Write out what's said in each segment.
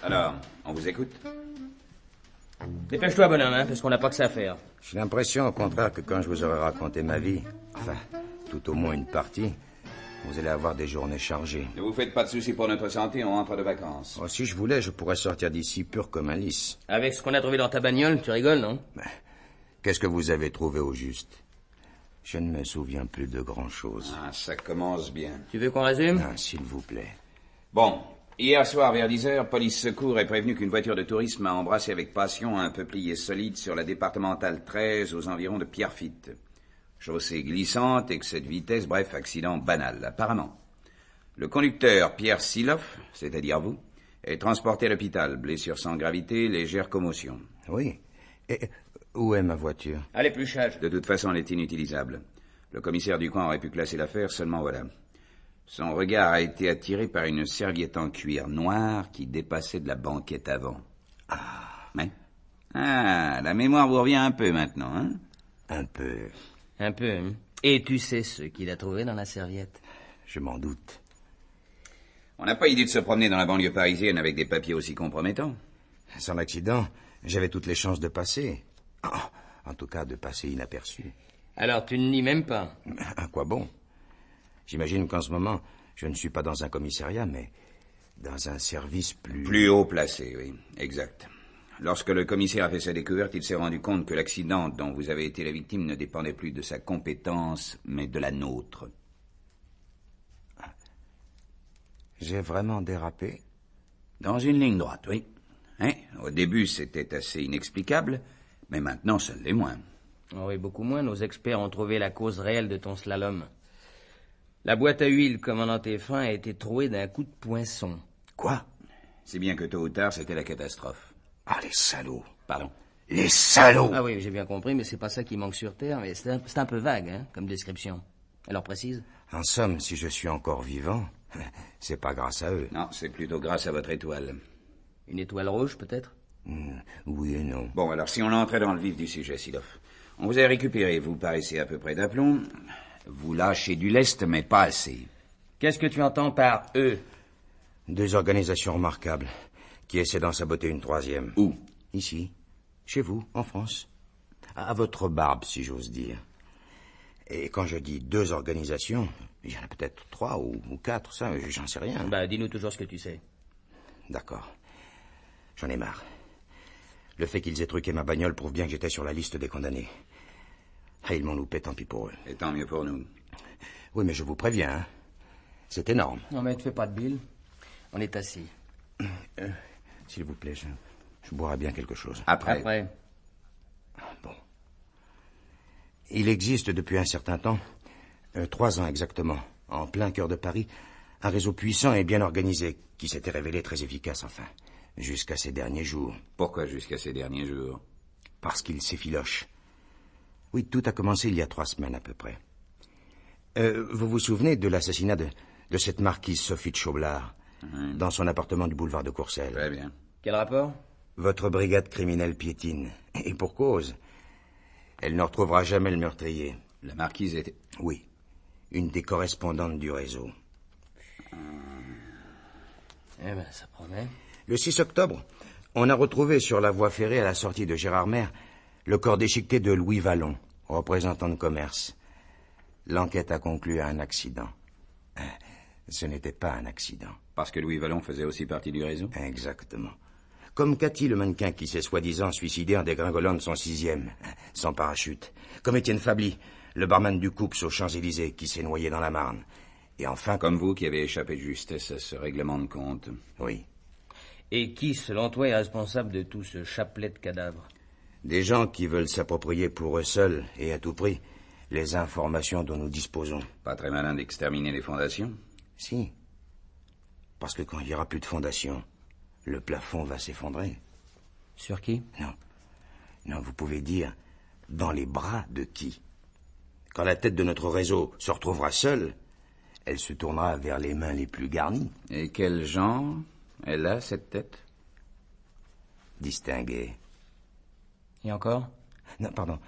Alors, on vous écoute? Dépêche-toi, bonhomme, parce qu'on n'a pas que ça à faire. J'ai l'impression, au contraire, que quand je vous aurai raconté ma vie, enfin, tout au moins une partie, vous allez avoir des journées chargées. Ne vous faites pas de soucis pour notre santé, on rentre de vacances. Oh, si je voulais, je pourrais sortir d'ici pur comme un lys. Avec ce qu'on a trouvé dans ta bagnole, tu rigoles, non? Qu'est-ce que vous avez trouvé au juste? Je ne me souviens plus de grand-chose. Ah, ça commence bien. Tu veux qu'on résume? Ah, s'il vous plaît. Bon, hier soir vers 10h, police secours est prévenu qu'une voiture de tourisme a embrassé avec passion un peuplier solide sur la départementale 13 aux environs de Pierrefitte. Chaussée glissante, excès de vitesse, bref, accident banal, apparemment. Le conducteur, Pierre Siloff, c'est-à-dire vous, est transporté à l'hôpital, blessure sans gravité, légère commotion. Oui. Et où est ma voiture? À l'épluchage. De toute façon, elle est inutilisable. Le commissaire du coin aurait pu classer l'affaire, seulement voilà. Son regard a été attiré par une serviette en cuir noir qui dépassait de la banquette avant. Ah. Mais? Ah, la mémoire vous revient un peu maintenant, hein? Un peu. Un peu, hein? Et tu sais ce qu'il a trouvé dans la serviette? Je m'en doute. On n'a pas idée de se promener dans la banlieue parisienne avec des papiers aussi compromettants. Sans l'accident, j'avais toutes les chances de passer. En tout cas, de passer inaperçu. Alors tu ne nies même pas? À quoi bon? J'imagine qu'en ce moment, je ne suis pas dans un commissariat, mais dans un service plus... Plus haut placé, oui, exact. Lorsque le commissaire a fait sa découverte, il s'est rendu compte que l'accident dont vous avez été la victime ne dépendait plus de sa compétence, mais de la nôtre. J'ai vraiment dérapé? Dans une ligne droite, oui. Hein? Au début, c'était assez inexplicable, mais maintenant, ça l'est moins. Oh oui, beaucoup moins. Nos experts ont trouvé la cause réelle de ton slalom. La boîte à huile commandant tes freins a été trouée d'un coup de poinçon. Quoi? Si bien que tôt ou tard, c'était la catastrophe. Ah, les salauds! Pardon? Les salauds! Ah oui, j'ai bien compris, mais c'est pas ça qui manque sur Terre, mais c'est un peu vague, hein, comme description. Alors précise? En somme, si je suis encore vivant, c'est pas grâce à eux. Non, c'est plutôt grâce à votre étoile. Une étoile rouge, peut-être? Oui et non. Bon, alors, si on entrait dans le vif du sujet, Siloff. On vous a récupéré, vous paraissez à peu près d'aplomb. Vous lâchez du lest, mais pas assez. Qu'est-ce que tu entends par eux? 2 organisations remarquables qui essaient d'en saboter une 3e. Où? Ici, chez vous, en France. À votre barbe, si j'ose dire. Et quand je dis 2 organisations, il y en a peut-être 3 ou 4, ça, j'en sais rien. Bah, dis-nous toujours ce que tu sais. D'accord. J'en ai marre. Le fait qu'ils aient truqué ma bagnole prouve bien que j'étais sur la liste des condamnés. Ah, ils m'ont loupé, tant pis pour eux. Et tant mieux pour nous. Oui, mais je vous préviens, hein. C'est énorme. Non, mais ne fais pas de bile. On est assis. S'il vous plaît, je boirai bien quelque chose. Après. Bon. Il existe depuis un certain temps, 3 ans exactement, en plein cœur de Paris, un réseau puissant et bien organisé qui s'était révélé très efficace, enfin, jusqu'à ces derniers jours. Pourquoi jusqu'à ces derniers jours? Parce qu'il s'effiloche. Oui, tout a commencé il y a 3 semaines à peu près. Vous vous souvenez de l'assassinat de cette marquise Sophie de Chaublard, dans son appartement du boulevard de Courcelles? Très bien. Quel rapport? Votre brigade criminelle piétine. Et pour cause. Elle ne retrouvera jamais le meurtrier. La marquise était... Oui. Une des correspondantes du réseau. Eh ben, ça promet. Le 6 octobre, on a retrouvé sur la voie ferrée à la sortie de Gérardmer le corps déchiqueté de Louis Vallon, représentant de commerce. L'enquête a conclu à un accident. Ce n'était pas un accident. Parce que Louis Vallon faisait aussi partie du réseau? Exactement. Comme Cathy, le mannequin qui s'est soi-disant suicidé en dégringolant de son 6e, sans parachute. Comme Étienne Fably, le barman du Coups aux Champs-Élysées, qui s'est noyé dans la Marne. Et enfin... Comme vous qui avez échappé de justesse à ce règlement de compte. Oui. Et qui, selon toi, est responsable de tout ce chapelet de cadavres? Des gens qui veulent s'approprier pour eux seuls, et à tout prix, les informations dont nous disposons. Pas très malin d'exterminer les fondations? Si. Parce que quand il n'y aura plus de fondation, le plafond va s'effondrer. Sur qui? Non. Non, vous pouvez dire, dans les bras de qui? Quand la tête de notre réseau se retrouvera seule, elle se tournera vers les mains les plus garnies. Et quel genre elle a, cette tête? Distinguée. Et encore? Non, pardon.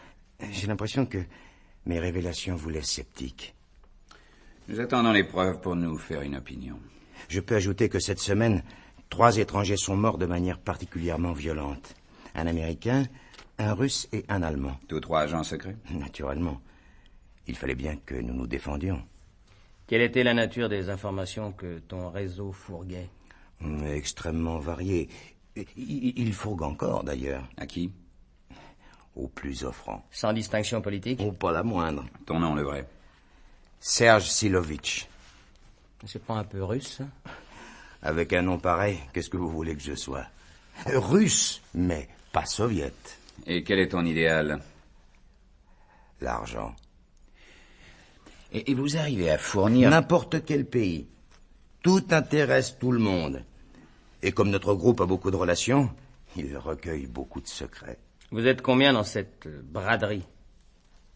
J'ai l'impression que mes révélations vous laissent sceptique. Nous attendons les preuves pour nous faire une opinion. Je peux ajouter que cette semaine, 3 étrangers sont morts de manière particulièrement violente. Un Américain, un Russe et un Allemand. Tous 3 agents secrets? Naturellement. Il fallait bien que nous nous défendions. Quelle était la nature des informations que ton réseau fourguait? Extrêmement varié. Il fourgue encore, d'ailleurs. À qui? Au plus offrant. Sans distinction politique? Ou pas la moindre. Ton nom, le vrai? Serge Silovitch. C'est pas un peu russe, ça? Avec un nom pareil, qu'est-ce que vous voulez que je sois? Russe, mais pas soviète. Et quel est ton idéal? L'argent. Et vous arrivez à fournir... N'importe quel pays. Tout intéresse tout le monde. Et comme notre groupe a beaucoup de relations, il recueille beaucoup de secrets. Vous êtes combien dans cette braderie?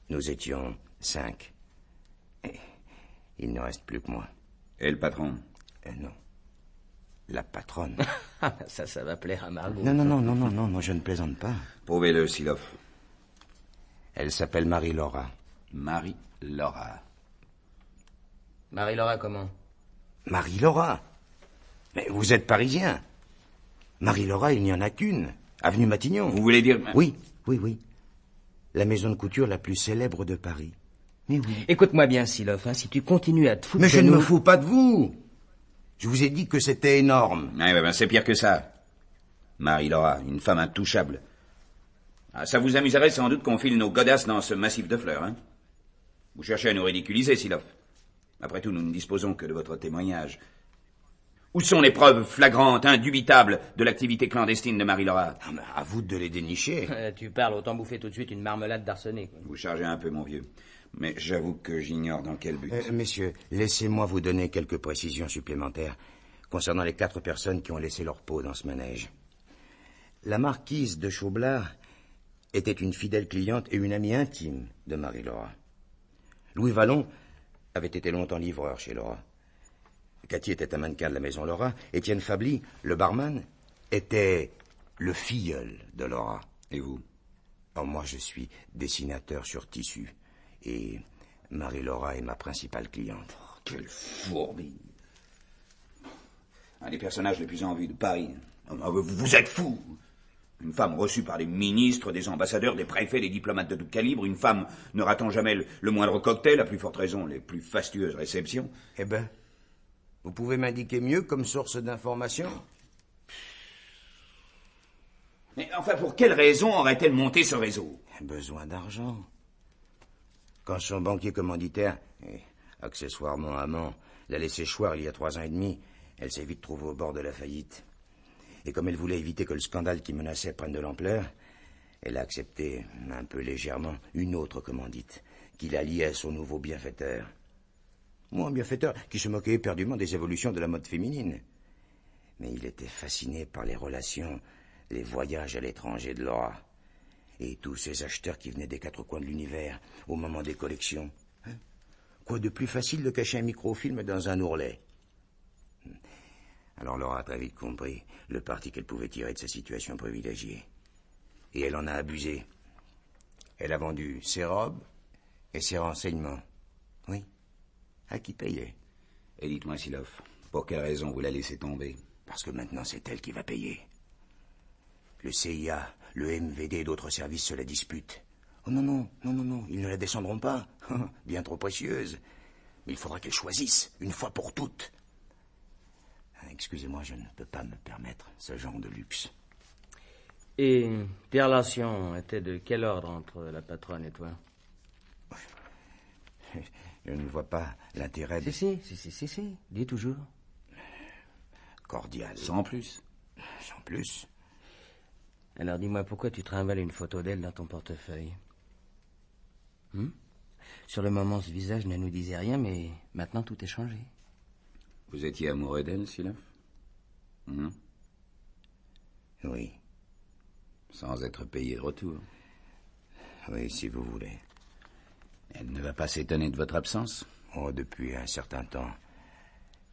Nous étions 5. Et il ne reste plus que moi. Et le patron? Non. La patronne. Ça va plaire à Margot. Non, je ne plaisante pas. Prouvez-le, Silov. Elle s'appelle Marie-Laura. Marie-Laura. Marie-Laura comment? Marie-Laura? Mais vous êtes parisien. Marie-Laura, il n'y en a qu'une. Avenue Matignon. Vous voulez dire... Oui. La maison de couture la plus célèbre de Paris. Mais oui. Écoute-moi bien, Silov, hein, si tu continues à te foutre Mais de je ne nous... me fous pas de vous. Je vous ai dit que c'était énorme. Ouais, c'est pire que ça. Marie-Laura, une femme intouchable. Ah, ça vous amuserait sans doute qu'on file nos godasses dans ce massif de fleurs, hein? Vous cherchez à nous ridiculiser, Silov. Après tout, nous ne disposons que de votre témoignage. Où sont les preuves flagrantes, indubitables, de l'activité clandestine de Marie-Laura? À vous de les dénicher. Tu parles, autant bouffer tout de suite une marmelade d'arsenic. Vous chargez un peu, mon vieux. Mais j'avoue que j'ignore dans quel but. Messieurs, laissez-moi vous donner quelques précisions supplémentaires concernant les 4 personnes qui ont laissé leur peau dans ce manège. La marquise de Chaublard était une fidèle cliente et une amie intime de Marie-Laura. Louis Vallon avait été longtemps livreur chez Laura. Cathy était un mannequin de la maison Laura. Étienne Fably, le barman, était le filleul de Laura. Et vous? Moi, je suis dessinateur sur tissu. Et Marie-Laura est ma principale cliente. Oh, quelle fourbi! Un des personnages les plus en vue de Paris. Vous êtes fous! Une femme reçue par des ministres, des ambassadeurs, des préfets, des diplomates de tout calibre. Une femme ne ratant jamais le moindre cocktail, à plus forte raison les plus fastueuses réceptions. Eh ben, vous pouvez m'indiquer mieux comme source d'information? Mais enfin, pour quelle raison aurait-elle monté ce réseau? Besoin d'argent. Quand son banquier commanditaire, et accessoirement amant, l'a laissé choir il y a 3 ans et demi, elle s'est vite trouvée au bord de la faillite. Et comme elle voulait éviter que le scandale qui menaçait prenne de l'ampleur, elle a accepté, un peu légèrement, une autre commandite, qui la liait à son nouveau bienfaiteur. Moi, un bienfaiteur qui se moquait éperdument des évolutions de la mode féminine. Mais il était fasciné par les relations, les voyages à l'étranger de Laura. Et tous ces acheteurs qui venaient des 4 coins de l'univers, au moment des collections. Quoi de plus facile de cacher un microfilm dans un ourlet? Alors Laura a très vite compris le parti qu'elle pouvait tirer de sa situation privilégiée. Et elle en a abusé. Elle a vendu ses robes et ses renseignements. Oui. À qui payer? Et dites-moi, Silov, pour quelle raison vous la laissez tomber? Parce que maintenant c'est elle qui va payer. Le CIA, le MVD et d'autres services se la disputent. Oh non, ils ne la descendront pas. Bien trop précieuse. Mais il faudra qu'elle choisisse, une fois pour toutes. Excusez-moi, je ne peux pas me permettre ce genre de luxe. Et tes relations étaient de quel ordre entre la patronne et toi? Je ne vois pas l'intérêt de... Si, dis toujours. Cordial. Sans plus. Sans plus. Alors dis-moi, pourquoi tu trimbales une photo d'elle dans ton portefeuille? Sur le moment, ce visage ne nous disait rien, mais maintenant tout est changé. Vous étiez amoureux d'elle, Silov? Oui. Sans être payé de retour? Oui, si vous voulez. Elle ne va va pas s'étonner de votre absence? Oh, depuis un certain temps,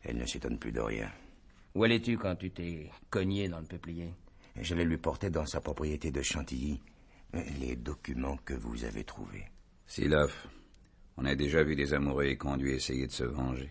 elle ne s'étonne plus de rien. Où allais-tu quand tu t'es cogné dans le peuplier? J'allais lui porter dans sa propriété de Chantilly les documents que vous avez trouvés. Silof, on a déjà vu des amoureux éconduits essayer de se venger.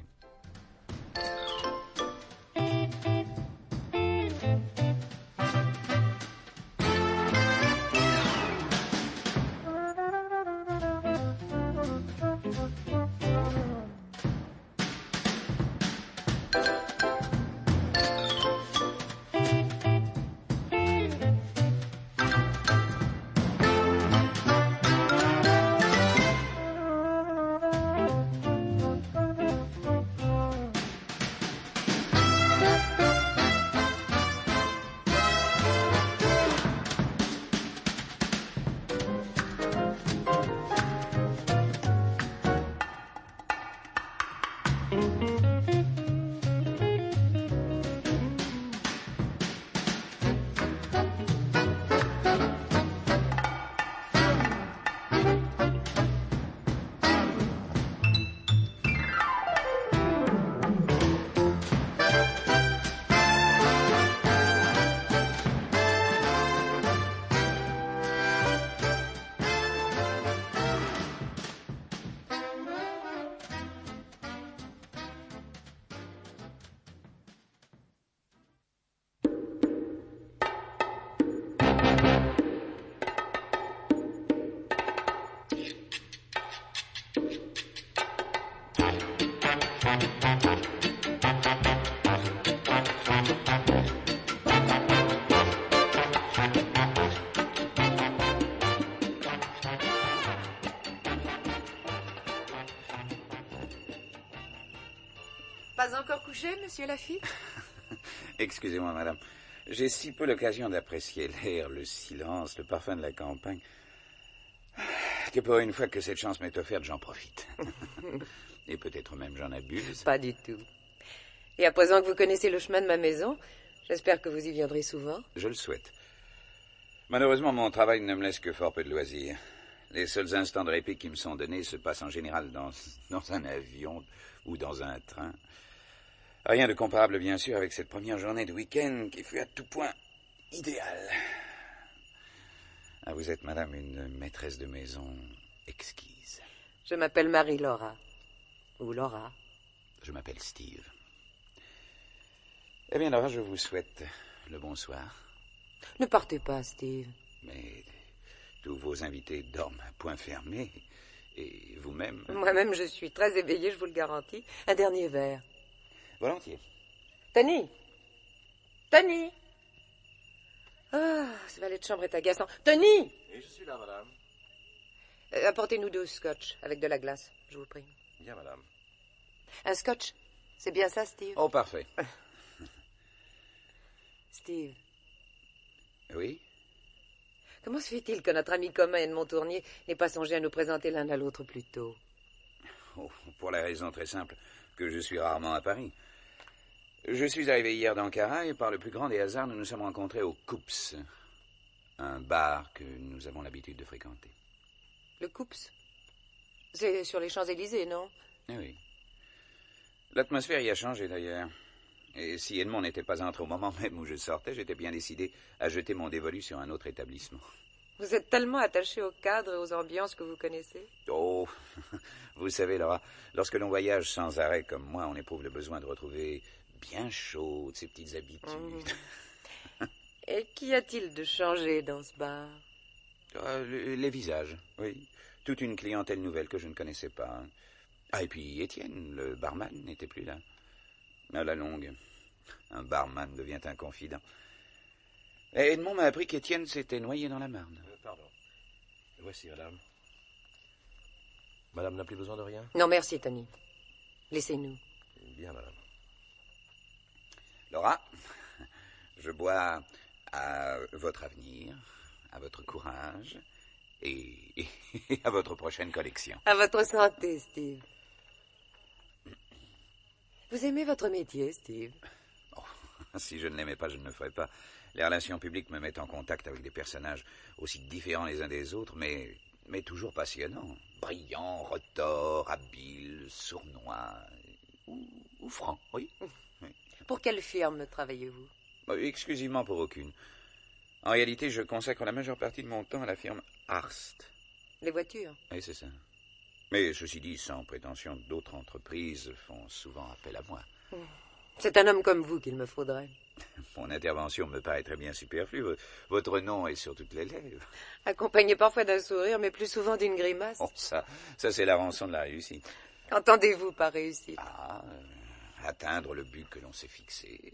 Pas encore couché, monsieur Lafitte? Excusez-moi, madame. J'ai si peu l'occasion d'apprécier l'air, le silence, le parfum de la campagne, que pour une fois que cette chance m'est offerte, j'en profite. Et peut-être même j'en abuse. Pas du tout. Et à présent que vous connaissez le chemin de ma maison, j'espère que vous y viendrez souvent. Je le souhaite. Malheureusement, mon travail ne me laisse que fort peu de loisirs. Les seuls instants de répit qui me sont donnés se passent en général dans un avion ou dans un train. Rien de comparable, bien sûr, avec cette première journée de week-end qui fut à tout point idéale. Ah, vous êtes, madame, une maîtresse de maison exquise. Je m'appelle Marie-Laura. Ou Laura. Je m'appelle Steve. Eh bien, Laura, je vous souhaite le bonsoir. Ne partez pas, Steve. Mais tous vos invités dorment à point fermé. Et vous-même... Moi-même, je suis très éveillée, je vous le garantis. Un dernier verre. Volontiers. Tony! Tony! Ah, ce valet de chambre est agaçant. Tony! Et je suis là, madame. Apportez-nous 2 scotch avec de la glace, je vous prie. Bien, madame. Un scotch, c'est bien ça, Steve? Oh, parfait. Steve. Oui? Comment se fait-il que notre ami commun Edmond Tournier n'ait pas songé à nous présenter l'un à l'autre plus tôt? Oh, pour la raison très simple que je suis rarement à Paris. Je suis arrivé hier d'Ankara et par le plus grand des hasards, nous nous sommes rencontrés au Coups, un bar que nous avons l'habitude de fréquenter. Le Coups? C'est sur les Champs-Élysées, non? Eh oui. L'atmosphère y a changé d'ailleurs. Et si Edmond n'était pas entré au moment même où je sortais, j'étais bien décidé à jeter mon dévolu sur un autre établissement. Vous êtes tellement attaché au cadre et aux ambiances que vous connaissez? Oh, vous savez, Laura, lorsque l'on voyage sans arrêt comme moi, on éprouve le besoin de retrouver bien chaud de ses petites habitudes. Et qu'y a-t-il de changé dans ce bar? Les visages, oui. Toute une clientèle nouvelle que je ne connaissais pas. Ah, et puis Étienne, le barman, n'était plus là. À la longue, un barman devient un confident. Et Edmond m'a appris qu'Étienne s'était noyé dans la Marne. Pardon. Voici, madame. Madame n'a plus besoin de rien? Non, merci, Tony. Laissez-nous. Bien, madame. Laura, je bois à votre avenir, à votre courage et à votre prochaine collection. À votre santé, Steve. Vous aimez votre métier, Steve? Oh, si je ne l'aimais pas, je ne le ferais pas. Les relations publiques me mettent en contact avec des personnages aussi différents les uns des autres, mais mais toujours passionnant. Brillant, retors, habile, sournois ou franc, oui. Pour quelle firme travaillez-vous? Exclusivement pour aucune. En réalité, je consacre la majeure partie de mon temps à la firme Arst. Les voitures? Oui, c'est ça. Mais ceci dit, sans prétention, d'autres entreprises font souvent appel à moi. C'est un homme comme vous qu'il me faudrait. Mon intervention me paraît très bien superflue. Votre nom est sur toutes les lèvres. Accompagné parfois d'un sourire, mais plus souvent d'une grimace. Oh, ça c'est la rançon de la réussite. Qu'entendez-vous par réussite? Atteindre le but que l'on s'est fixé.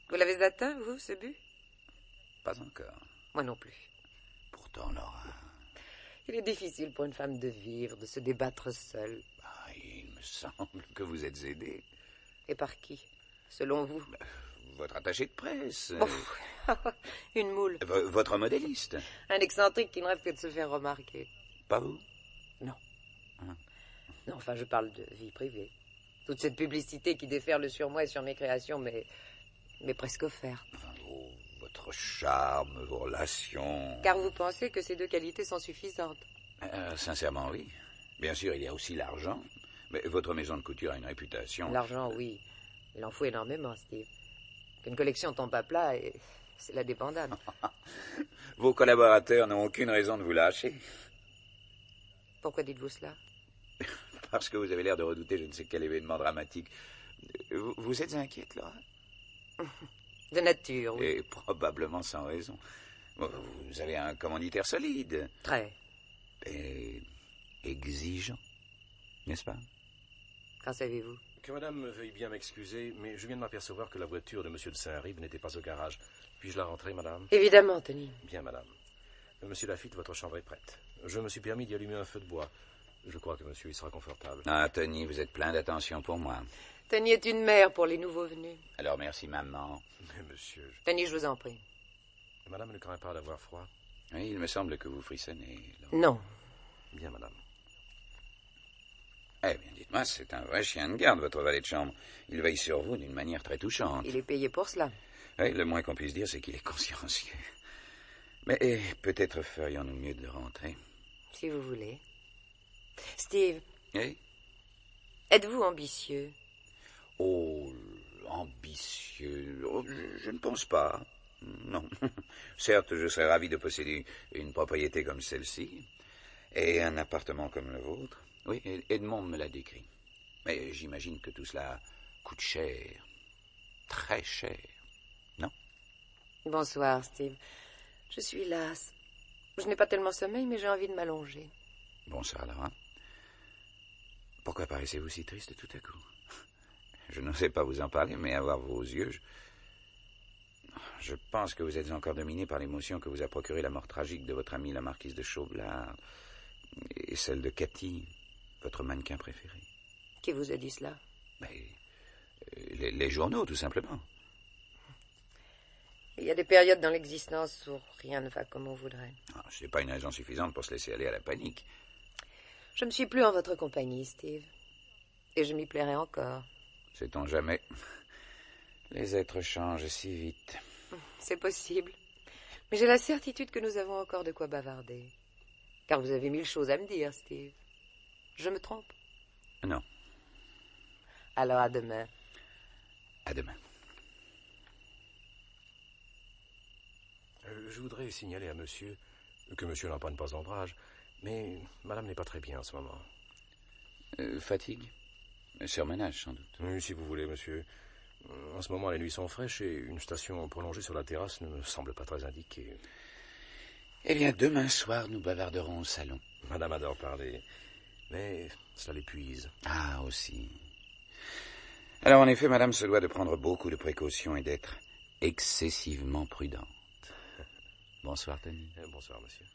Vous l'avez atteint, vous, ce but? Pas encore. Moi non plus. Pourtant, Laura... Il est difficile pour une femme de vivre, de se débattre seule. Il me semble que vous êtes aidé. Et par qui, selon vous? Votre attaché de presse. Une moule. Votre modéliste. Un excentrique qui ne rêve que de se faire remarquer. Pas vous? Non. Non, enfin, je parle de vie privée. Toute cette publicité qui déferle sur moi et sur mes créations m'est presque offerte. Votre charme, vos relations... Car vous pensez que ces deux qualités sont suffisantes? Sincèrement, oui. Bien sûr, il y a aussi l'argent. Mais votre maison de couture a une réputation... L'argent, oui. Il en faut énormément, Steve. Qu'une collection tombe à plat, et c'est la débandade. Vos collaborateurs n'ont aucune raison de vous lâcher. Pourquoi dites-vous cela? Parce que vous avez l'air de redouter je ne sais quel événement dramatique. Vous êtes inquiète, Laura? De nature, oui. Et probablement sans raison. Vous avez un commanditaire solide. Très. Et exigeant, n'est-ce pas? Qu'en savez-vous? Que madame veuille bien m'excuser, mais je viens de m'apercevoir que la voiture de monsieur de Saint-Rive n'était pas au garage. Puis-je la rentrer, madame? Évidemment, Tony. Bien, madame. Monsieur Lafitte, votre chambre est prête. Je me suis permis d'y allumer un feu de bois. Je crois que monsieur y sera confortable. Ah, Tony, vous êtes plein d'attention pour moi. Tony est une mère pour les nouveaux venus. Alors, merci, maman. Mais monsieur... Tony, je vous en prie. Madame ne craint pas d'avoir froid? Oui, il me semble que vous frissonnez. Non. Bien, madame. Eh bien, dites-moi, c'est un vrai chien de garde, votre valet de chambre. Il veille sur vous d'une manière très touchante. Il est payé pour cela. Oui, le moins qu'on puisse dire, c'est qu'il est consciencieux. Mais peut-être ferions-nous mieux de rentrer. Si vous voulez. Steve. Oui? Êtes-vous ambitieux? Oh, ambitieux... Oh, je ne pense pas. Non. Certes, je serais ravi de posséder une propriété comme celle-ci et un appartement comme le vôtre. Oui, Edmond me l'a décrit. Mais j'imagine que tout cela coûte cher. Très cher. Non? Bonsoir, Steve. Je suis lasse. Je n'ai pas tellement sommeil, mais j'ai envie de m'allonger. Bonsoir, Laura. Pourquoi paraissez-vous si triste tout à coup? Je n'osais pas vous en parler, mais à voir vos yeux, je pense que vous êtes encore dominé par l'émotion que vous a procurée la mort tragique de votre amie la marquise de Chauvelard et celle de Cathy, votre mannequin préféré. Qui vous a dit cela? Les journaux, tout simplement. Il y a des périodes dans l'existence où rien ne va comme on voudrait. Ce n'est pas une raison suffisante pour se laisser aller à la panique. Je ne suis plus en votre compagnie, Steve. Et je m'y plairai encore. Sait-on jamais? Les êtres changent si vite. C'est possible. Mais j'ai la certitude que nous avons encore de quoi bavarder. Car vous avez 1000 choses à me dire, Steve. Je me trompe? Non. Alors à demain. À demain. Je voudrais signaler à monsieur que monsieur n'en prenne pas ombrage, mais madame n'est pas très bien en ce moment. Fatigue? Surmenage, sans doute. Oui, si vous voulez, monsieur. En ce moment, les nuits sont fraîches et une station prolongée sur la terrasse ne me semble pas très indiquée. Eh bien, demain soir, nous bavarderons au salon. Madame adore parler, mais cela l'épuise. Ah, aussi. Alors, en effet, madame se doit de prendre beaucoup de précautions et d'être excessivement prudente. Bonsoir, Tony. Bonsoir, monsieur.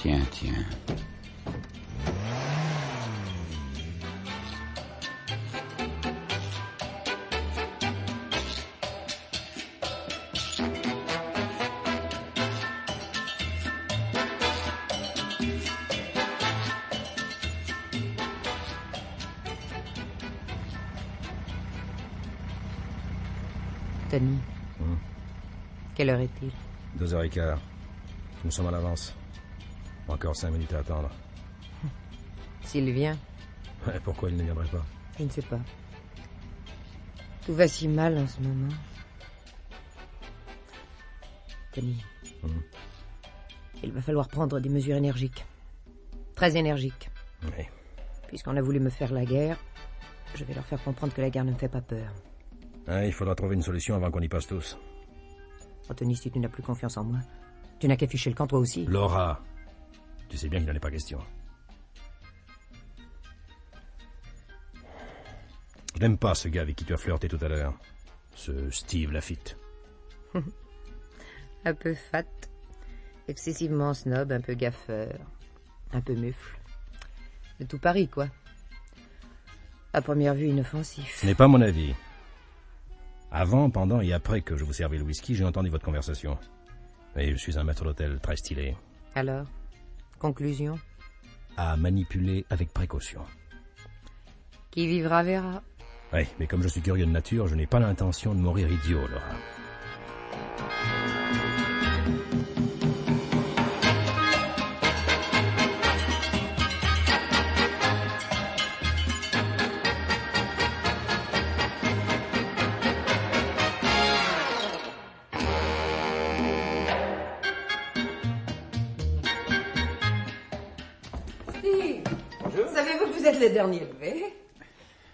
Tiens. Tony. Quelle heure est-il? 2h15. Nous sommes à l'avance. Encore 5 minutes à attendre. S'il vient, Ouais, pourquoi il ne viendrait pas? je ne sais pas. Tout va si mal en ce moment. Tony, il va falloir prendre des mesures énergiques. Très énergiques. Oui. Puisqu'on a voulu me faire la guerre, je vais leur faire comprendre que la guerre ne me fait pas peur. Ouais, il faudra trouver une solution avant qu'on y passe tous. Oh, Tony, si tu n'as plus confiance en moi, tu n'as qu'à ficher le camp toi aussi. Laura, tu sais bien qu'il n'en est pas question. Je n'aime pas ce gars avec qui tu as flirté tout à l'heure. Ce Steve Lafitte. Un peu fat, excessivement snob, un peu gaffeur, un peu mufle. De tout Paris, quoi. À première vue, inoffensif. Ce n'est pas mon avis. Avant, pendant et après que je vous servais le whisky, j'ai entendu votre conversation. Et je suis un maître d'hôtel très stylé. Alors, conclusion? À manipuler avec précaution. Qui vivra verra. Oui, mais comme je suis curieux de nature, je n'ai pas l'intention de mourir idiot, Laura. Savez-vous que vous êtes les derniers levés?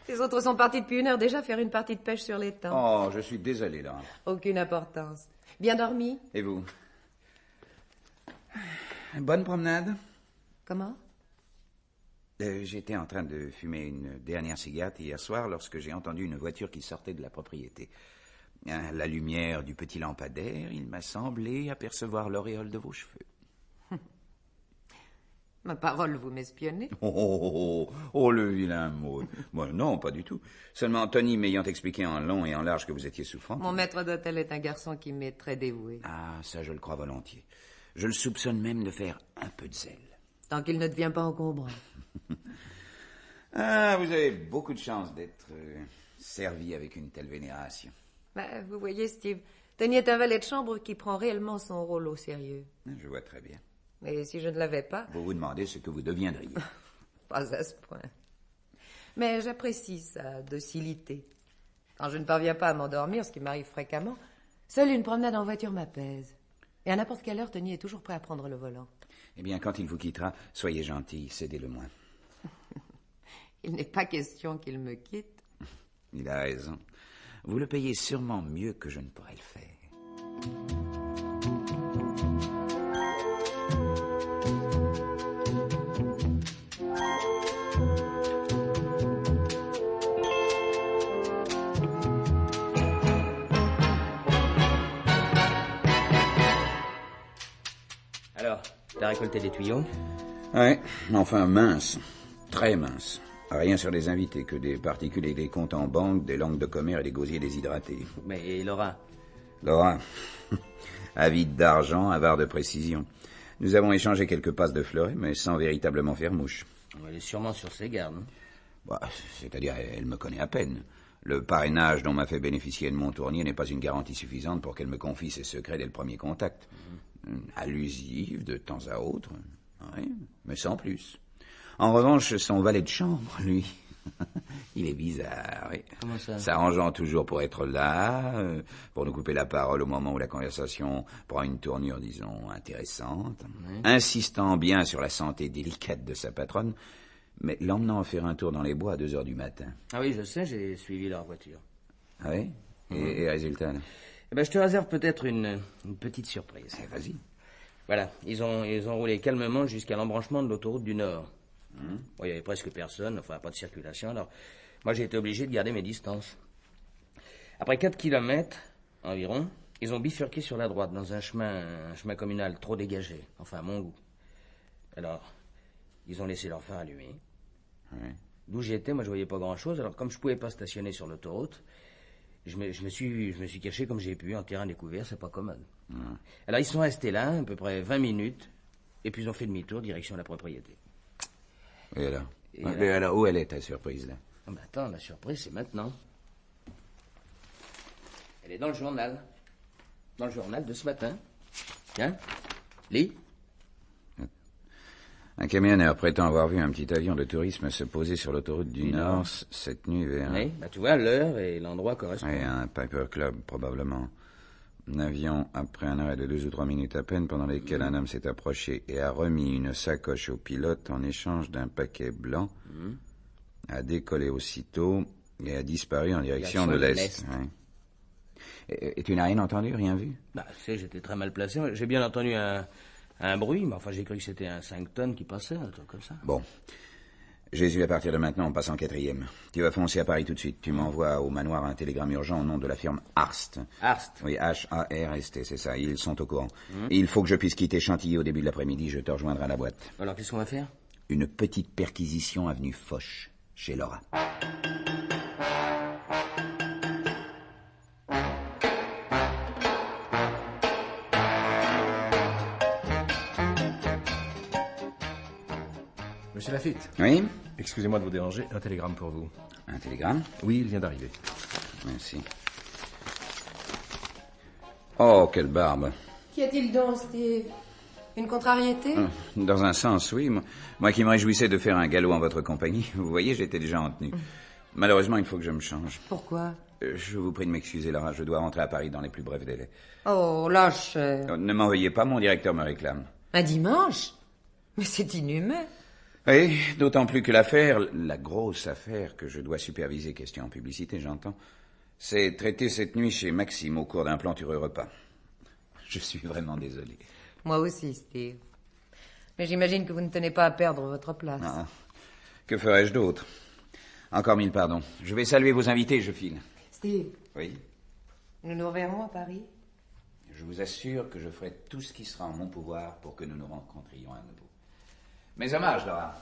Les autres sont partis depuis 1 heure déjà faire une partie de pêche sur l'étang. Oh, je suis désolé, Laura. Aucune importance. Bien dormi? Et vous? Bonne promenade? Comment? J'étais en train de fumer une dernière cigarette hier soir lorsque j'ai entendu une voiture qui sortait de la propriété. À la lumière du petit lampadaire, il m'a semblé apercevoir l'auréole de vos cheveux. Ma parole, vous m'espionnez? Oh, le vilain mot. Bon, non, pas du tout. Seulement, Tony m'ayant expliqué en long et en large que vous étiez souffrante. Mon maître d'hôtel est un garçon qui m'est très dévoué. Ah, ça, je le crois volontiers. Je le soupçonne même de faire un peu de zèle. Tant qu'il ne devient pas encombrant. Ah, vous avez beaucoup de chance d'être servi avec une telle vénération. Ben, vous voyez, Steve, Tony est un valet de chambre qui prend réellement son rôle au sérieux. Je vois très bien. Mais si je ne l'avais pas... Vous vous demandez ce que vous deviendriez. Pas à ce point. Mais j'apprécie sa docilité. Quand je ne parviens pas à m'endormir, ce qui m'arrive fréquemment, seule une promenade en voiture m'apaise. Et à n'importe quelle heure, Tony est toujours prêt à prendre le volant. Eh bien, quand il vous quittera, soyez gentil, cédez-le-moi. Il n'est pas question qu'il me quitte. Il a raison. Vous le payez sûrement mieux que je ne pourrais le faire. Alors, t'as récolté des tuyaux? Ouais, enfin mince, très mince. Rien sur les invités, que des particules et des comptes en banque, des langues de commère et des gosiers déshydratés. Mais et Laura? Laura, avide d'argent, avare de précision. Nous avons échangé quelques passes de fleuret, mais sans véritablement faire mouche. Elle est sûrement sur ses gardes. Hein? Bah, c'est-à-dire, elle me connaît à peine. Le parrainage dont m'a fait bénéficier Edmond Tournier n'est pas une garantie suffisante pour qu'elle me confie ses secrets dès le premier contact. Allusive, de temps à autre, oui, mais sans plus. En revanche, son valet de chambre, lui, il est bizarre, oui. Comment ça? S'arrangeant toujours pour être là, pour nous couper la parole au moment où la conversation prend une tournure, disons, intéressante, Oui. insistant bien sur la santé délicate de sa patronne, mais l'emmenant faire un tour dans les bois à 2 heures du matin. Ah oui, je sais, j'ai suivi leur voiture. Ah oui? Et résultat, là? Eh ben, je te réserve peut-être une petite surprise. Eh, vas-y. Voilà, ils ont roulé calmement jusqu'à l'embranchement de l'autoroute du Nord. Bon, il y avait presque personne, enfin pas de circulation, alors moi j'ai été obligé de garder mes distances. Après 4 kilomètres environ, ils ont bifurqué sur la droite dans un chemin communal trop dégagé, enfin à mon goût. Alors, ils ont laissé leur phare allumé. Ouais. D'où j'étais, moi je voyais pas grand-chose, alors comme je pouvais pas stationner sur l'autoroute, je me suis caché comme j'ai pu en terrain découvert, c'est pas commode. Alors ils sont restés là à peu près 20 minutes, et puis ils ont fait demi-tour direction la propriété. Et alors? Et Mais alors, où elle est, ta surprise, là? Ah ben attends, la surprise c'est maintenant. Elle est dans le journal. Dans le journal de ce matin. Tiens, lis. Un camionneur prétend avoir vu un petit avion de tourisme se poser sur l'autoroute du Nord cette nuit vers... Oui, bah tu vois, l'heure et l'endroit correspondent. Oui, un Piper Club, probablement. Un avion, après un arrêt de 2 ou 3 minutes à peine, pendant lesquelles un homme s'est approché et a remis une sacoche au pilote en échange d'un paquet blanc, a décollé aussitôt et a disparu en direction de l'Est. Oui. Et tu n'as rien entendu, rien vu? Bah, tu sais, j'étais très mal placé. J'ai bien entendu un bruit, mais enfin, j'ai cru que c'était un 5 tonnes qui passait, un truc comme ça. Bon. Jésus, à partir de maintenant, on passe en 4e. Tu vas foncer à Paris tout de suite. Tu m'envoies au manoir un télégramme urgent au nom de la firme Arst. Arst? Oui, H-A-R-S-T, c'est ça. Ils sont au courant. Et il faut que je puisse quitter Chantilly au début de l'après-midi. Je te rejoindrai à la boîte. Alors, qu'est-ce qu'on va faire? Une petite perquisition avenue Foch, chez Laura. Monsieur Lafitte. Oui? Excusez-moi de vous déranger, un télégramme pour vous. Un télégramme? Oui, il vient d'arriver. Merci. Oh, quelle barbe. Qu'y a-t-il donc, Steve? Une contrariété? Dans un sens, oui. Moi qui me réjouissais de faire un galop en votre compagnie, vous voyez, j'étais déjà en tenue. Malheureusement, il faut que je me change. Pourquoi? Je vous prie de m'excuser, Laura, je dois rentrer à Paris dans les plus brefs délais. Oh, lâche. Ne m'en veuillez pas, mon directeur me réclame. Un dimanche? Mais c'est inhumain. Oui, d'autant plus que l'affaire, la grosse affaire que je dois superviser, question publicité, j'entends, c'est traitée cette nuit chez Maxime au cours d'un plantureux repas. Je suis vraiment désolé. Moi aussi, Steve. Mais j'imagine que vous ne tenez pas à perdre votre place. Ah, que ferais-je d'autre? Encore 1000 pardons. Je vais saluer vos invités, je file. Steve, Oui? nous nous reverrons à Paris? Je vous assure que je ferai tout ce qui sera en mon pouvoir pour que nous nous rencontrions à nouveau. Mes hommages, Laura.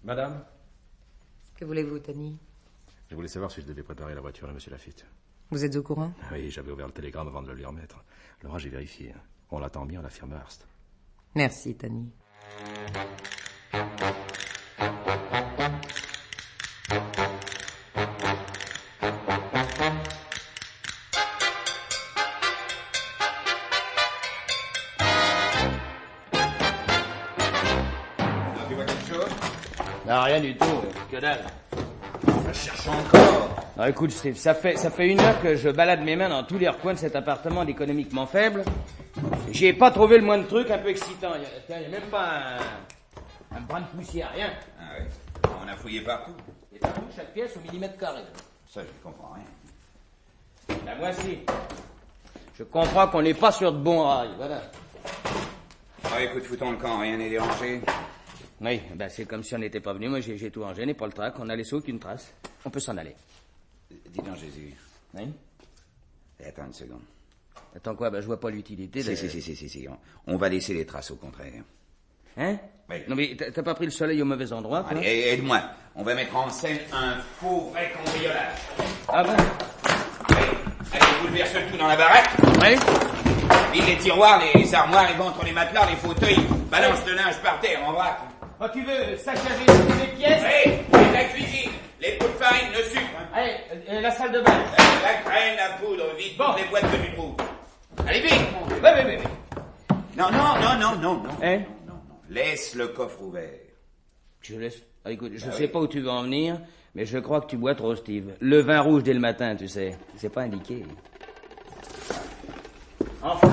Madame, Que voulez-vous, Tony? je voulais savoir si je devais préparer la voiture de Monsieur Lafitte. Vous êtes au courant? Oui, j'avais ouvert le télégramme avant de le lui remettre. Laura, j'ai vérifié. On l'attend bien à la firme Hearst. Merci, Tony. Non, rien du tout. Que dalle. Je cherche encore. Alors, écoute, Steve, ça fait 1 heure que je balade mes mains dans tous les recoins de cet appartement économiquement faible. J'ai pas trouvé le moindre truc un peu excitant. Il y a même pas un brin de poussière, rien. Ah oui, on a fouillé partout. Et partout, chaque pièce au millimètre carré. Ça, je ne comprends rien. La voici. Je comprends qu'on n'est pas sur de bons rails, voilà. Ah, écoute, foutons le camp, rien n'est dérangé. Oui, ben c'est comme si on n'était pas venu. Moi, j'ai tout rangé, n'est pas le trac. On a laissé aucune trace. On peut s'en aller. Dis donc, Jésus. Oui? Attends une seconde. Attends quoi? Ben je vois pas l'utilité de... Si. On va laisser les traces, au contraire. Hein? Oui. Non mais t'as pas pris le soleil au mauvais endroit, toi? Allez, aide-moi. On va mettre en scène un faux vrai cambriolage. Ah bon? Allez, bouleverse le tout dans la baraque. Oui? Vide les tiroirs, les armoires, les ventres, les matelas, les fauteuils. Balance le linge par terre, en vrac. Oh, tu veux saccager toutes les pièces? Oui, et la cuisine, les pots de farine, le sucre. Allez, la salle de bain. La crème, la poudre, vite, toutes les boîtes que tu trouves. Allez, vite. Oui. Non. Hein? Non. Laisse le coffre ouvert. Je laisse... Ah, écoute, je sais pas où tu veux en venir, mais je crois que tu bois trop, Steve. Le vin rouge dès le matin, tu sais. C'est pas indiqué. Enfin.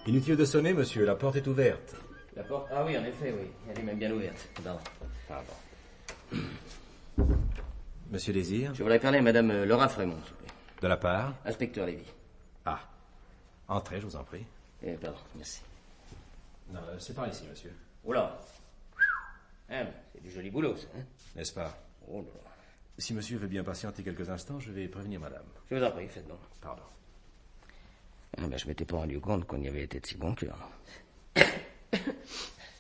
Inutile de sonner, monsieur, la porte est ouverte. La porte? Ah oui, en effet, oui. Elle est même bien ouverte. Pardon. Monsieur Désir? Je voudrais parler à madame Laura Frémont, s'il vous plaît. De la part? Inspecteur Lévy. Ah. Entrez, je vous en prie. Pardon, merci. Non, c'est par ici, monsieur. Oula. Hein, c'est du joli boulot, ça, hein? N'est-ce pas? Oh là là. Si monsieur veut bien patienter quelques instants, je vais prévenir madame. Je vous en prie, faites donc. Pardon. Ah ben, je m'étais pas rendu compte qu'on y avait été de si bon cœur.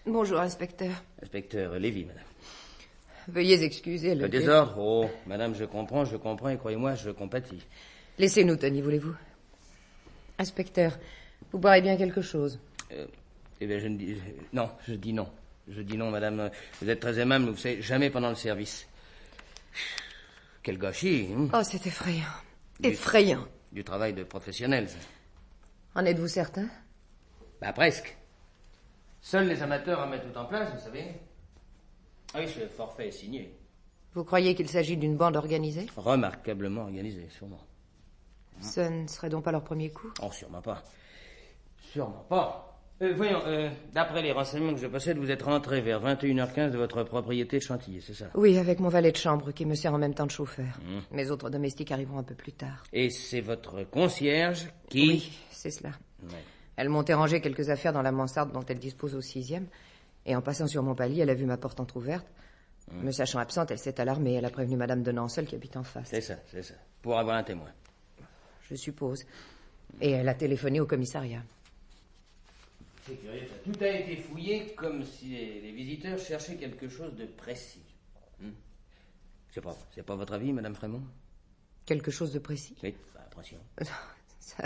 Bonjour, inspecteur. Inspecteur Lévy, madame. Veuillez excuser Le désordre? Oh, madame, je comprends, et croyez-moi, je compatis. Laissez-nous, Tony, voulez-vous? Inspecteur, vous boirez bien quelque chose? Eh bien, je ne dis... Non, je dis non. Je dis non, madame. Vous êtes très aimable, mais vous savez, jamais pendant le service. Quel gâchis, hein? Oh, c'est effrayant. Effrayant. Du travail de professionnel, ça. En êtes-vous certain? Bah, presque. Seuls les amateurs en mettent tout en place, vous savez. Ah oui, ce forfait est signé. Vous croyez qu'il s'agit d'une bande organisée? Remarquablement organisée, sûrement. Ce ne serait donc pas leur premier coup? Oh, sûrement pas. Sûrement pas. Voyons, d'après les renseignements que je possède, vous êtes rentré vers 21h15 de votre propriété de Chantilly, c'est ça? Oui, avec mon valet de chambre qui me sert en même temps de chauffeur. Mes autres domestiques arriveront un peu plus tard. Et c'est votre concierge qui... Oui, c'est cela. Ouais. Elle montait ranger quelques affaires dans la mansarde dont elle dispose au 6e. Et en passant sur mon palier, elle a vu ma porte entrouverte. Me sachant absente, elle s'est alarmée. Elle a prévenu Madame de Nancel qui habite en face. C'est ça. Pour avoir un témoin. Je suppose. Et elle a téléphoné au commissariat. C'est curieux, ça. Tout a été fouillé comme si les visiteurs cherchaient quelque chose de précis. C'est pas votre avis, Madame Frémont? Quelque chose de précis? Oui, attention. Ça,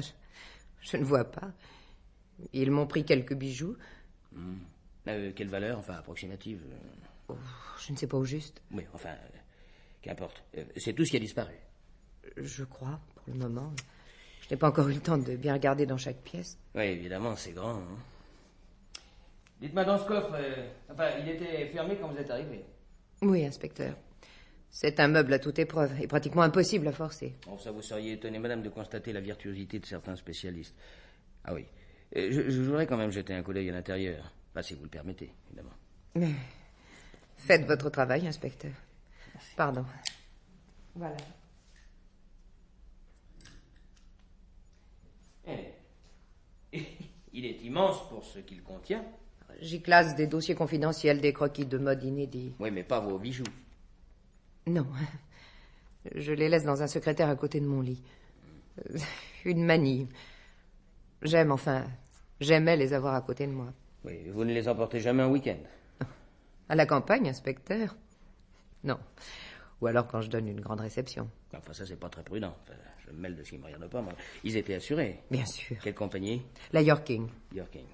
je ne vois pas. Ils m'ont pris quelques bijoux. Quelle valeur, enfin, approximative? Oh, je ne sais pas au juste. Oui, enfin, qu'importe. C'est tout ce qui a disparu. Je crois, pour le moment. Je n'ai pas encore eu le temps de bien regarder dans chaque pièce. Oui, évidemment, c'est grand. Hein. Dites-moi, dans ce coffre, il était fermé quand vous êtes arrivé? Oui, inspecteur. C'est un meuble à toute épreuve et pratiquement impossible à forcer. Bon, ça, vous seriez étonné, madame, de constater la virtuosité de certains spécialistes. Ah oui. Je voudrais quand même jeter un coup d'œil à l'intérieur. Enfin, si vous le permettez, évidemment. Mais faites votre travail, inspecteur. Merci. Pardon. Voilà. Il est immense pour ce qu'il contient. J'y classe des dossiers confidentiels, des croquis de mode inédits. Oui, mais pas vos bijoux. Non. Je les laisse dans un secrétaire à côté de mon lit. Une manie. J'aimais les avoir à côté de moi. Oui, vous ne les emportez jamais un week-end? À la campagne, inspecteur? Non. Ou alors quand je donne une grande réception. Enfin, ça, c'est pas très prudent. Enfin, je me mêle de ce qui me regarde pas, moi. Ils étaient assurés. Bien sûr. Quelle compagnie? La Yorking. Yorking.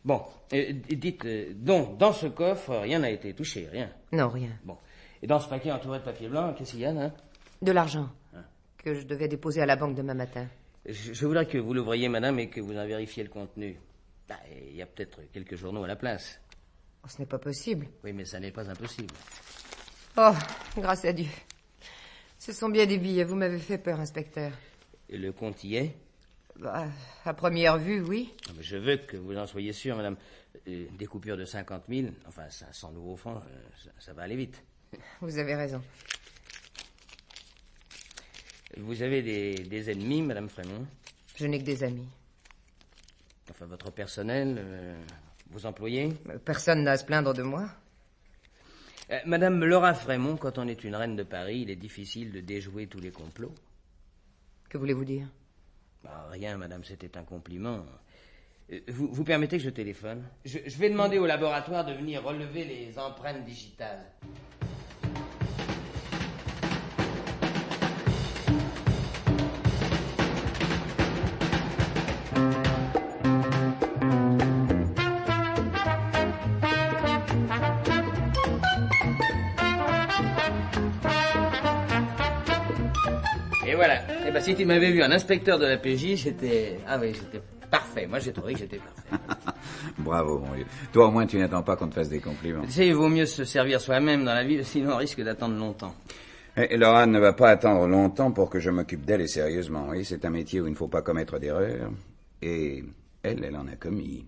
Bon, dites, donc, dans ce coffre, rien n'a été touché, rien? Non, rien. Bon. Et dans ce paquet entouré de papier blanc, qu'est-ce qu'il y a, là? De l'argent. Que je devais déposer à la banque demain matin. Je voudrais que vous l'ouvriez, madame, et que vous en vérifiez le contenu. Il y a peut-être quelques journaux à la place. Oh, ce n'est pas possible. Oui, mais ça n'est pas impossible. Oh, grâce à Dieu. Ce sont bien des billets. Vous m'avez fait peur, inspecteur. Et le compte y est? Bah, à première vue, oui. Mais je veux que vous en soyez sûr, madame. Des coupures de 50 000, enfin 500 nouveaux francs, ça va aller vite. Vous avez raison. Vous avez des ennemis, madame Frémont? Je n'ai que des amis. Enfin, votre personnel, vos employés? Personne n'a à se plaindre de moi. Madame Laura Frémont, quand on est une reine de Paris, il est difficile de déjouer tous les complots. Que voulez-vous dire? Rien, madame, c'était un compliment. Vous permettez que je téléphone? Je vais demander au laboratoire de venir relever les empreintes digitales. Et voilà. Eh ben, si tu m'avais vu un inspecteur de la PJ, j'étais parfait. Moi, j'ai trouvé que j'étais parfait. Bravo, mon Dieu. Toi, au moins, tu n'attends pas qu'on te fasse des compliments. Tu sais, il vaut mieux se servir soi-même dans la vie, sinon on risque d'attendre longtemps. Et Laura ne va pas attendre longtemps pour que je m'occupe d'elle et sérieusement. Oui, c'est un métier où il ne faut pas commettre d'erreurs. Et elle en a commis.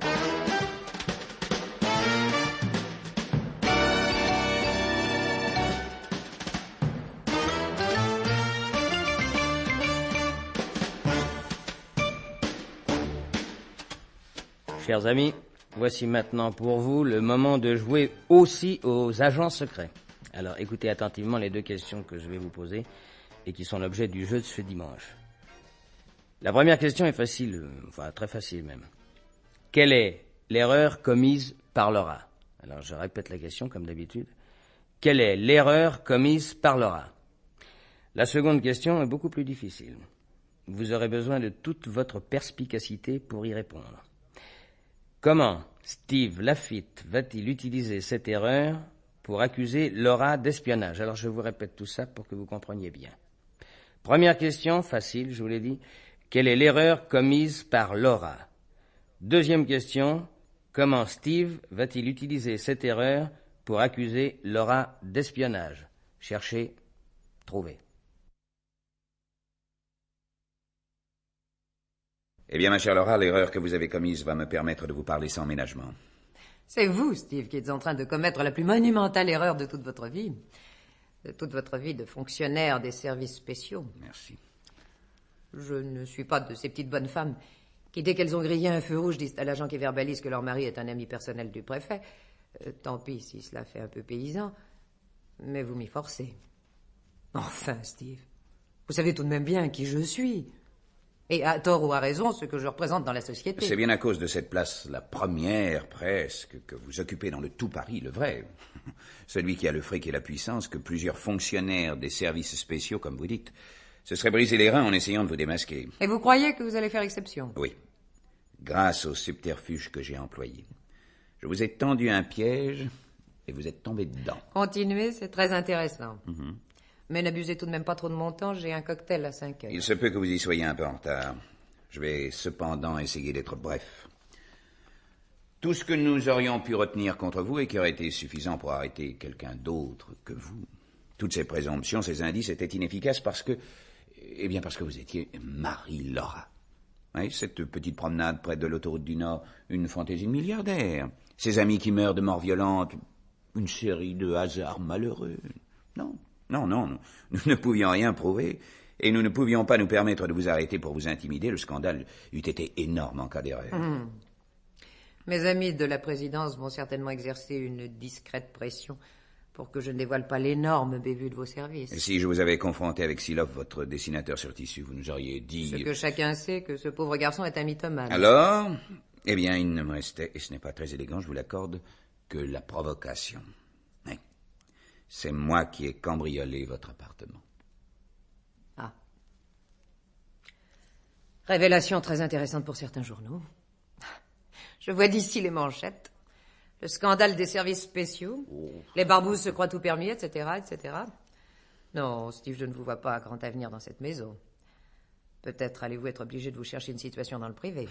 Chers amis, voici maintenant pour vous le moment de jouer aussi aux agents secrets. Alors écoutez attentivement les deux questions que je vais vous poser et qui sont l'objet du jeu de ce dimanche. La première question est facile, enfin très facile même. Quelle est l'erreur commise par Laura? Alors je répète la question comme d'habitude. Quelle est l'erreur commise par Laura? La seconde question est beaucoup plus difficile. Vous aurez besoin de toute votre perspicacité pour y répondre. Comment Steve Lafitte va-t-il utiliser cette erreur pour accuser Laura d'espionnage? Alors je vous répète tout ça pour que vous compreniez bien. Première question, facile, je vous l'ai dit. Quelle est l'erreur commise par Laura? Deuxième question, comment Steve va-t-il utiliser cette erreur pour accuser Laura d'espionnage? Cherchez, trouvez. Eh bien, ma chère Laura, l'erreur que vous avez commise va me permettre de vous parler sans ménagement. C'est vous, Steve, qui êtes en train de commettre la plus monumentale erreur de toute votre vie. De toute votre vie de fonctionnaire des services spéciaux. Merci. Je ne suis pas de ces petites bonnes femmes qui, dès qu'elles ont grillé un feu rouge, disent à l'agent qui verbalise que leur mari est un ami personnel du préfet. Tant pis si cela fait un peu paysan, mais vous m'y forcez. Enfin, Steve, vous savez tout de même bien qui je suis. Et à tort ou à raison, ce que je représente dans la société. C'est bien à cause de cette place, la première presque, que vous occupez dans le tout Paris, le vrai. Celui qui a le fric et la puissance, que plusieurs fonctionnaires des services spéciaux, comme vous dites, se seraient brisés les reins en essayant de vous démasquer. Et vous croyez que vous allez faire exception? Oui. Grâce au subterfuge que j'ai employé. Je vous ai tendu un piège et vous êtes tombé dedans. Continuez, c'est très intéressant. Mais n'abusez tout de même pas trop de mon temps, j'ai un cocktail à 5 heures. Il se peut que vous y soyez un peu en retard. Je vais cependant essayer d'être bref. Tout ce que nous aurions pu retenir contre vous et qui aurait été suffisant pour arrêter quelqu'un d'autre que vous, toutes ces présomptions, ces indices étaient inefficaces parce que vous étiez Marie-Laura. Oui, cette petite promenade près de l'autoroute du Nord, une fantaisie de milliardaire. Ses amis qui meurent de mort violente, une série de hasards malheureux. Non, nous ne pouvions rien prouver, et nous ne pouvions pas nous permettre de vous arrêter pour vous intimider. Le scandale eût été énorme en cas d'erreur. Mes amis de la présidence vont certainement exercer une discrète pression pour que je ne dévoile pas l'énorme bévue de vos services. Et si je vous avais confronté avec Silov, votre dessinateur sur tissu, vous nous auriez dit... Ce que chacun sait, que ce pauvre garçon est un mythomane. Alors, eh bien, il ne me restait, et ce n'est pas très élégant, je vous l'accorde, que la provocation. Oui. C'est moi qui ai cambriolé votre appartement. Ah. Révélation très intéressante pour certains journaux. Je vois d'ici les manchettes. Le scandale des services spéciaux. Les barbouzes se croient tout permis, etc., etc. Non, Steve, je ne vous vois pas à grand avenir dans cette maison. Peut-être allez-vous être obligé de vous chercher une situation dans le privé.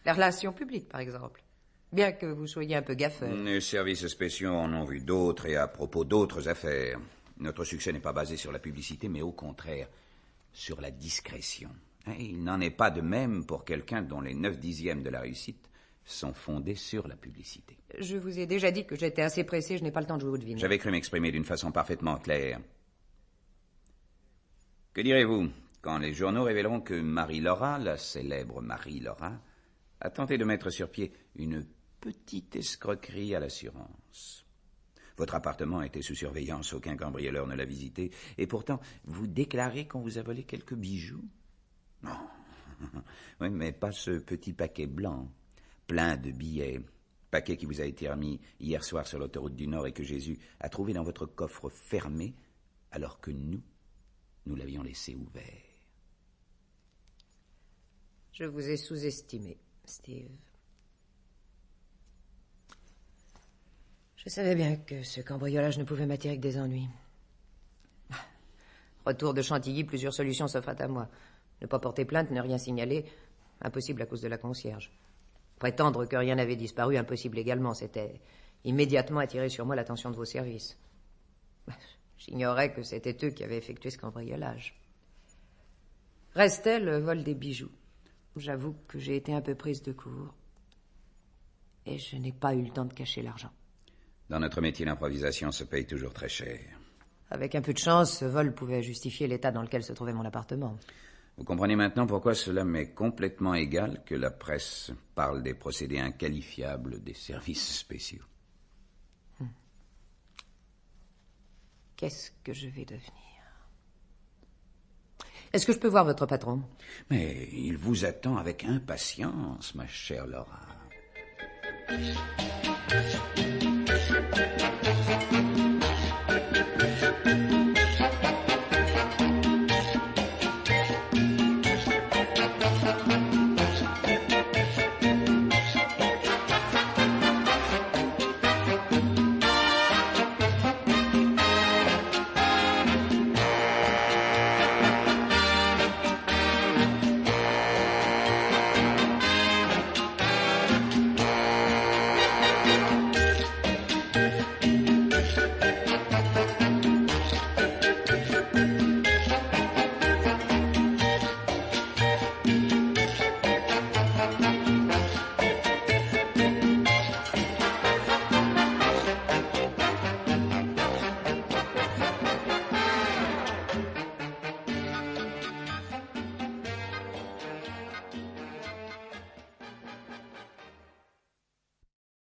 Les relations publiques, par exemple. Bien que vous soyez un peu gaffeur. Les services spéciaux en ont vu d'autres et à propos d'autres affaires. Notre succès n'est pas basé sur la publicité, mais au contraire, sur la discrétion. Il n'en est pas de même pour quelqu'un dont les 9/10 de la réussite sont fondés sur la publicité. Je vous ai déjà dit que j'étais assez pressé, je n'ai pas le temps de jouer au deviner. J'avais cru m'exprimer d'une façon parfaitement claire. Que direz-vous quand les journaux révéleront que Marie-Laura, la célèbre Marie-Laura, a tenté de mettre sur pied une petite escroquerie à l'assurance? Votre appartement était sous surveillance, aucun cambrioleur ne l'a visité, et pourtant, vous déclarez qu'on vous a volé quelques bijoux? Non. Oui, mais pas ce petit paquet blanc, plein de billets. Paquet qui vous a été remis hier soir sur l'autoroute du Nord et que Jésus a trouvé dans votre coffre fermé, alors que nous l'avions laissé ouvert. Je vous ai sous-estimé, Steve. Je savais bien que ce cambriolage ne pouvait m'attirer que des ennuis. Retour de Chantilly, plusieurs solutions s'offraient à moi. Ne pas porter plainte, ne rien signaler, impossible à cause de la concierge. Prétendre que rien n'avait disparu, impossible également. C'était immédiatement attirer sur moi l'attention de vos services. J'ignorais que c'était eux qui avaient effectué ce cambriolage. Restait le vol des bijoux. J'avoue que j'ai été un peu prise de court. Et je n'ai pas eu le temps de cacher l'argent. Dans notre métier, l'improvisation se paye toujours très cher. Avec un peu de chance, ce vol pouvait justifier l'état dans lequel se trouvait mon appartement. Vous comprenez maintenant pourquoi cela m'est complètement égal que la presse parle des procédés inqualifiables des services spéciaux. Qu'est-ce que je vais devenir? Est-ce que je peux voir votre patron? Mais il vous attend avec impatience, ma chère Laura.